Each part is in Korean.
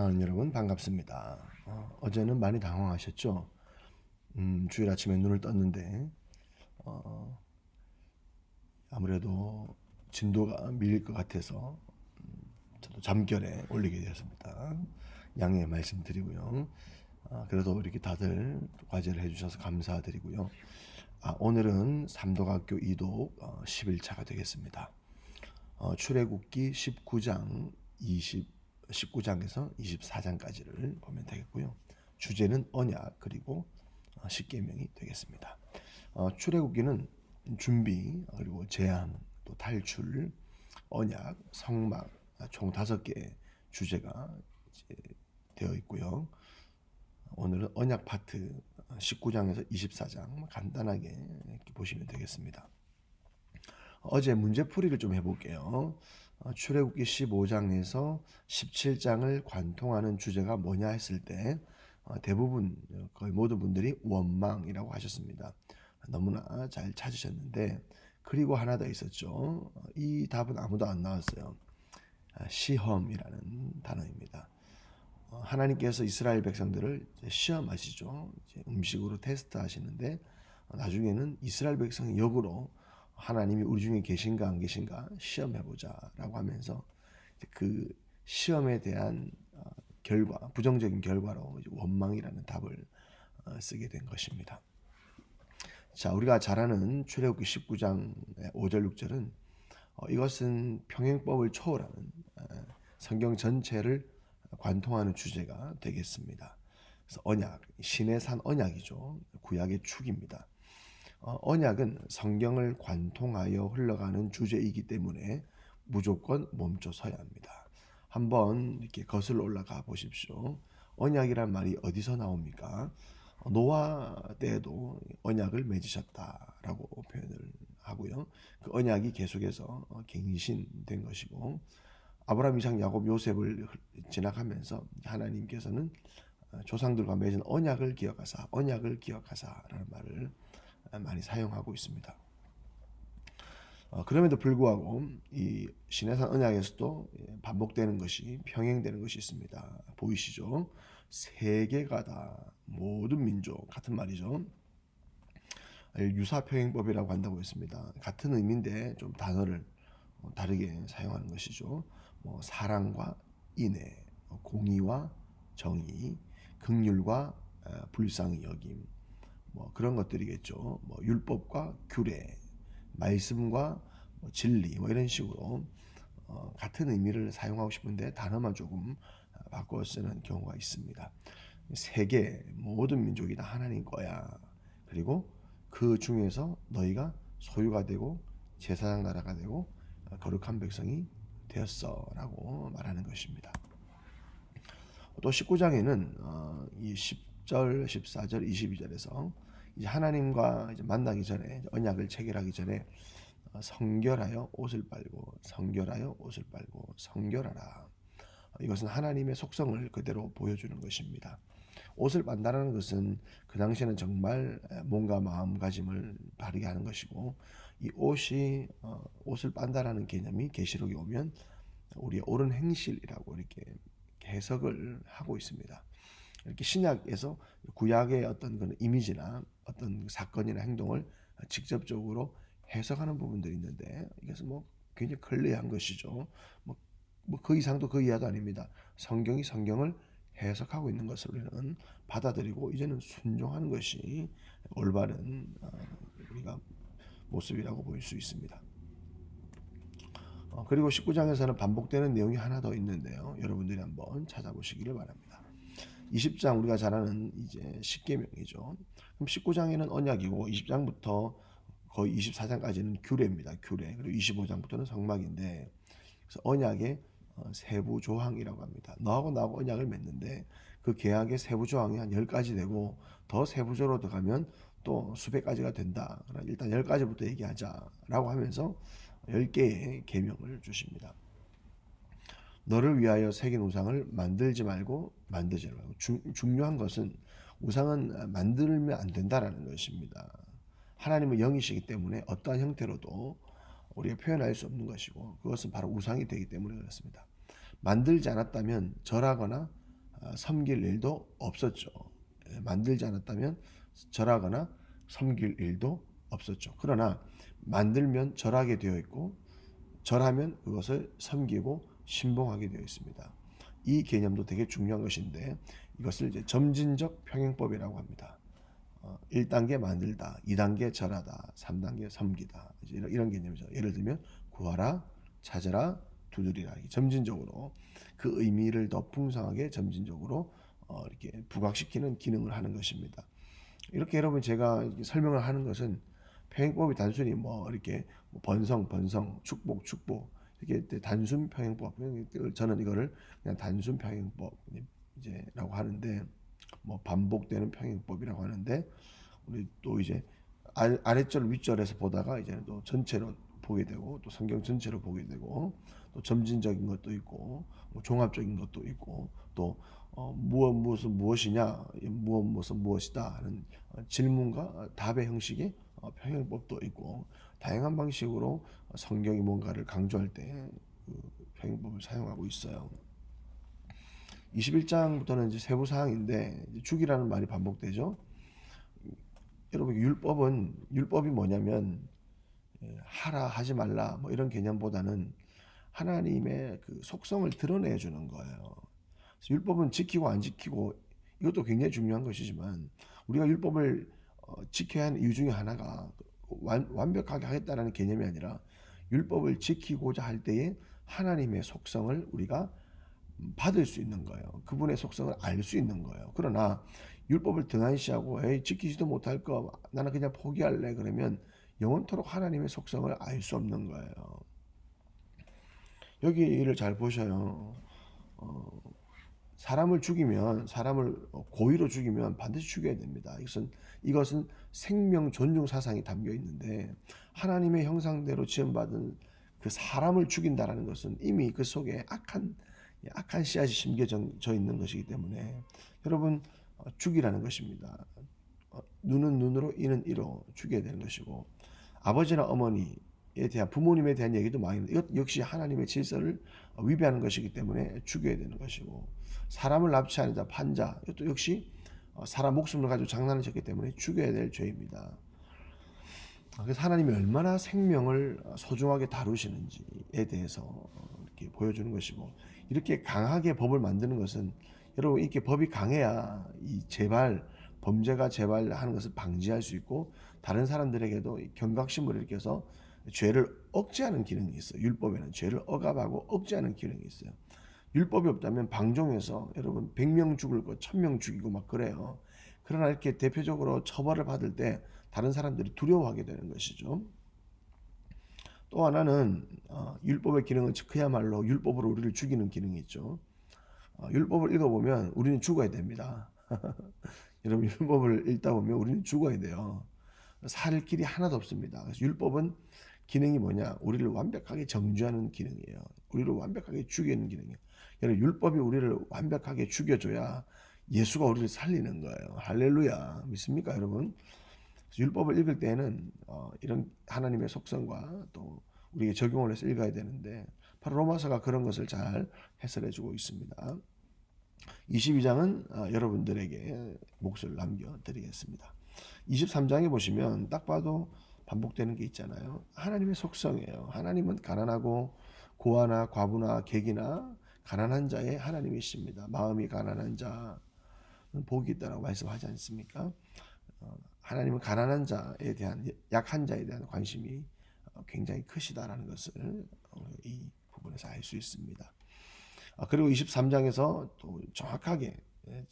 여러분 반갑습니다. 어제는 많이 당황하셨죠? 주일 아침에 눈을 떴는데 아무래도 진도가 밀릴 것 같아서 저도 잠결에 올리게 되었습니다. 양해 말씀드리고요. 그래도 이렇게 다들 과제를 해주셔서 감사드리고요. 오늘은 삼도각교 이독 10일차가 되겠습니다. 출애굽기 19장 19장에서 24장까지를 보면 되겠고요. 주제는 언약 그리고 십계명이 되겠습니다. 출애굽기는 준비 그리고 재앙 또 탈출 언약 성막 총 5개의 주제가 되어 있고요. 오늘은 언약 파트 19장에서 24장 간단하게 보시면 되겠습니다. 어제 문제풀이를 좀 해볼게요. 출애굽기 15장에서 17장을 관통하는 주제가 뭐냐 했을 때 대부분 거의 모든 분들이 원망이라고 하셨습니다. 너무나 잘 찾으셨는데 그리고 하나 더 있었죠. 이 답은 아무도 안 나왔어요. 시험이라는 단어입니다. 하나님께서 이스라엘 백성들을 시험하시죠. 음식으로 테스트하시는데 나중에는 이스라엘 백성 역으로 하나님이 우리 중에 계신가 안 계신가 시험해보자라고 하면서 그 시험에 대한 결과, 부정적인 결과로 원망이라는 답을 쓰게 된 것입니다. 자, 우리가 잘 아는 출애굽기 19장 5절 6절은 이것은 평행법을 초월하는 성경 전체를 관통하는 주제가 되겠습니다. 그래서 언약, 신의 산 언약이죠. 구약의 축입니다. 언약은 성경을 관통하여 흘러가는 주제이기 때문에 무조건 멈춰서야 합니다. 한번 이렇게 거슬러 올라가 보십시오. 언약이란 말이 어디서 나옵니까? 노아 때에도 언약을 맺으셨다라고 표현을 하고요. 그 언약이 계속해서 갱신된 것이고 아브라함, 이삭, 야곱, 요셉을 지나가면서 하나님께서는 조상들과 맺은 언약을 기억하사라는 말을 많이 사용하고 있습니다. 그럼에도 불구하고 이 시내산 언약에서도 반복되는 것이 평행되는 것이 있습니다. 보이시죠? 세계가 다 모든 민족 같은 말이죠. 유사평행법이라고 한다고 했습니다. 같은 의미인데 좀 단어를 다르게 사용하는 것이죠. 사랑과 인애, 공의와 정의, 긍휼과 불쌍히 여김, 그런 것들이겠죠. 율법과 규례, 말씀과 진리, 이런 식으로 같은 의미를 사용하고 싶은데 단어만 조금 바꿔 쓰는 경우가 있습니다. 세계 모든 민족이 다 하나님 거야. 그리고 그 중에서 너희가 소유가 되고 제사장 나라가 되고 거룩한 백성이 되었어라고 말하는 것입니다. 또 19장에는 이 10절, 14절, 22절에서 이제 하나님과 이제 만나기 전에 언약을 체결하기 전에 성결하여 옷을 빨고 성결하여 옷을 빨고 성결하라. 이것은 하나님의 속성을 그대로 보여주는 것입니다. 옷을 빤다라는 것은 그 당시에는 정말 몸과 마음가짐을 바르게 하는 것이고 이 옷이 옷을 빤다라는 개념이 계시록에 오면 우리의 옳은 행실이라고 이렇게 해석을 하고 있습니다. 이렇게 신약에서 구약의 어떤 그런 이미지나 어떤 사건이나 행동을 직접적으로 해석하는 부분들이 있는데 이것은 굉장히 편리한 것이죠. 그 이상도 그 이하도 아닙니다. 성경이 성경을 해석하고 있는 것을 우리는 받아들이고 이제는 순종하는 것이 올바른 우리가 모습이라고 볼 수 있습니다. 그리고 19장에서는 반복되는 내용이 하나 더 있는데요. 여러분들이 한번 찾아보시기를 바랍니다. 20장 우리가 잘 아는 이제 십계명이죠. 그럼 19장에는 언약이고 20장부터 거의 24장까지는 규례입니다. 규례. 그리고 25장부터는 성막인데 그래서 언약의 세부 조항이라고 합니다. 너하고 나하고 언약을 맺는데 그 계약의 세부 조항이 한 10가지 되고 더 세부적으로 들어가면 또 수백 가지가 된다. 일단 10가지부터 얘기하자라고 하면서 10개의 계명을 주십니다. 너를 위하여 새긴 우상을 만들지 말고 만들지 말고 중요한 것은 우상은 만들면 안 된다라는 것입니다. 하나님은 영이시기 때문에 어떠한 형태로도 우리가 표현할 수 없는 것이고 그것은 바로 우상이 되기 때문에 그렇습니다. 만들지 않았다면 절하거나 섬길 일도 없었죠. 만들지 않았다면 절하거나 섬길 일도 없었죠. 그러나 만들면 절하게 되어 있고 절하면 그것을 섬기고 신봉하게 되어 있습니다. 이 개념도 되게 중요한 것인데 이것을 이제 점진적 평행법이라고 합니다. 1단계 만들다, 2단계 절하다, 3단계 섬기다. 이런 개념이죠. 예를 들면 구하라, 찾아라, 두드리라. 점진적으로 그 의미를 더 풍성하게 점진적으로 이렇게 부각시키는 기능을 하는 것입니다. 이렇게 여러분 제가 설명을 하는 것은 평행법이 단순히 뭐 이렇게 번성, 축복, 이렇게 단순 평행법. 저는 이거를 그냥 단순 평행법 이제라고 하는데 뭐 반복되는 평행법이라고 하는데 우리 또 이제 아래절 윗절에서 보다가 이제는 또 전체로 보게 되고 또 성경 전체로 보게 되고 또 점진적인 것도 있고 뭐 종합적인 것도 있고 또 무엇은 무엇이냐 무엇은 무엇이다 하는 질문과 답의 형식의 평행법도 있고 다양한 방식으로 성경이 뭔가를 강조할 때 그 평행법을 사용하고 있어요. 21장부터는 이제 세부 사항인데 주기라는 말이 반복되죠. 여러분 율법이 뭐냐면 하라 하지 말라 뭐 이런 개념보다는 하나님의 그 속성을 드러내 주는 거예요. 율법은 지키고 안 지키고 이것도 굉장히 중요한 것이지만 우리가 율법을 지켜야 하는 이유 중에 하나가 완벽하게 하겠다라는 개념이 아니라 율법을 지키고자 할 때에 하나님의 속성을 우리가 받을 수 있는 거예요. 그분의 속성을 알 수 있는 거예요. 그러나 율법을 등한시하고 에이 지키지도 못할 거 나는 그냥 포기할래 그러면 영원토록 하나님의 속성을 알 수 없는 거예요. 여기를 잘 보셔요. 사람을 죽이면 사람을 고의로 죽이면 반드시 죽여야 됩니다. 이것은 생명 존중 사상이 담겨 있는데 하나님의 형상대로 지음받은 그 사람을 죽인다라는 것은 이미 그 속에 악한 씨앗이 심겨져 있는 것이기 때문에 여러분 죽이라는 것입니다. 눈은 눈으로 이는 이로 죽여야 되는 것이고 아버지나 어머니에 대한 부모님에 대한 얘기도 많이 있는데 이것 역시 하나님의 질서를 위배하는 것이기 때문에 죽여야 되는 것이고 사람을 납치하는 자 판자 이것도 역시 사람 목숨을 가지고 장난하셨기 때문에 죽여야 될 죄입니다. 그래서 하나님이 얼마나 생명을 소중하게 다루시는지에 대해서 이렇게 보여주는 것이고 이렇게 강하게 법을 만드는 것은 여러분 이렇게 법이 강해야 이 범죄가 재발하는 것을 방지할 수 있고 다른 사람들에게도 경각심을 일으켜서 죄를 억제하는 기능이 있어요. 율법에는 죄를 억압하고 억제하는 기능이 있어요. 율법이 없다면 방종해서 여러분 100명 죽을 거 1000명 죽이고 막 그래요. 그러나 이렇게 대표적으로 처벌을 받을 때 다른 사람들이 두려워하게 되는 것이죠. 또 하나는 율법의 기능은 그야말로 율법으로 우리를 죽이는 기능이 있죠. 율법을 읽어보면 우리는 죽어야 됩니다. 여러분 율법을 읽다 보면 우리는 죽어야 돼요. 살 길이 하나도 없습니다. 그래서 율법은 기능이 뭐냐? 우리를 완벽하게 정죄하는 기능이에요. 우리를 완벽하게 죽이는 기능이에요. 여러분 율법이 우리를 완벽하게 죽여줘야 예수가 우리를 살리는 거예요. 할렐루야. 믿습니까 여러분? 율법을 읽을 때는 이런 하나님의 속성과 또 우리에게 적용을 해서 읽어야 되는데 바로 로마서가 그런 것을 잘 해설해 주고 있습니다. 22장은 여러분들에게 몫을 남겨드리겠습니다. 23장에 보시면 딱 봐도 반복되는 게 있잖아요. 하나님의 속성이에요. 하나님은 가난하고 고아나 과부나 객이나 가난한 자의 하나님이십니다. 마음이 가난한 자는 복이 있다라고 말씀하지 않습니까? 하나님은 가난한 자에 대한 약한 자에 대한 관심이 굉장히 크시다라는 것을 이 부분에서 알 수 있습니다. 그리고 23장에서 또 정확하게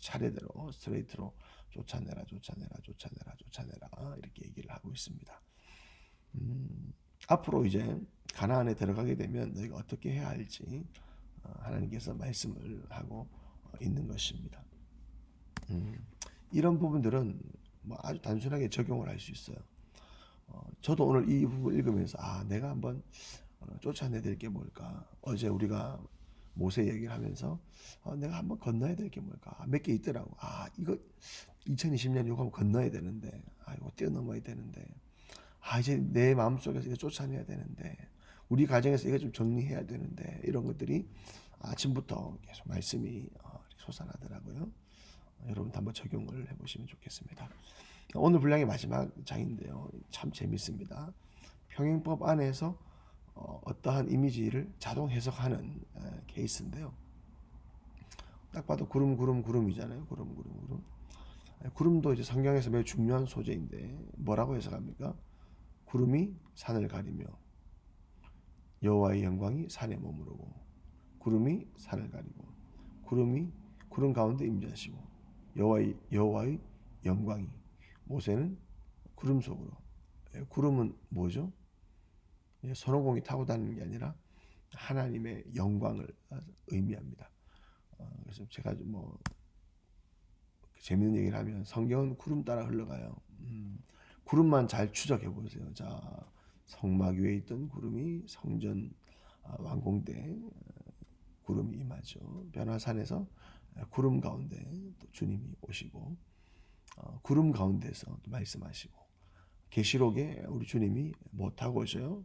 차례대로 스트레이트로 쫓아내라 이렇게 얘기를 하고 있습니다. 앞으로 이제 가나안에 들어가게 되면 너희가 어떻게 해야 할지 하나님께서 말씀을 하고 있는 것입니다. 이런 부분들은 뭐 아주 단순하게 적용을 할 수 있어요. 저도 오늘 이 부분 읽으면서 내가 한번 쫓아내야 될 게 뭘까? 어제 우리가 모세 얘기를 하면서 내가 한번 건너야 될 게 뭘까? 몇 개 있더라고. 이거 2020년 이거 한번 건너야 되는데 이거 뛰어넘어야 되는데 이제 내 마음속에서 이거 쫓아내야 되는데 우리 가정에서 이거 좀 정리해야 되는데 이런 것들이 아침부터 계속 말씀이 솟아나더라고요. 여러분도 한번 적용을 해보시면 좋겠습니다. 오늘 분량의 마지막 장인데요. 참 재밌습니다. 평행법 안에서 어떠한 이미지를 자동 해석하는 케이스인데요. 딱 봐도 구름이잖아요. 구름. 구름도 이제 성경에서 매우 중요한 소재인데 뭐라고 해석합니까? 구름이 산을 가리며 여호와의 영광이 산에 머무르고, 구름이 산을 가리고, 구름이 구름 가운데 임재하시고, 여호와의 영광이, 모세는 구름 속으로. 구름은 뭐죠? 손오공이 타고 다니는 게 아니라 하나님의 영광을 의미합니다. 그래서 제가 뭐 재밌는 얘기를 하면 성경은 구름 따라 흘러가요. 구름만 잘 추적해 보세요. 자, 성막 위에 있던 구름이 성전 완공돼 구름이 임하죠. 변화산에서 구름 가운데 또 주님이 오시고, 구름 가운데서 또 말씀하시고, 계시록에 우리 주님이 뭐 타고 오셔요?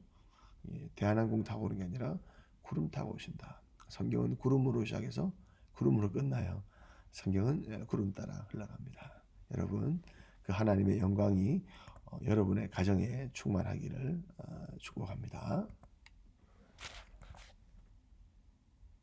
대한항공 타고 오는 게 아니라 구름 타고 오신다. 성경은 구름으로 시작해서 구름으로 끝나요. 성경은 구름 따라 흘러갑니다. 여러분, 그 하나님의 영광이 여러분의 가정에 충만하기를 축복합니다.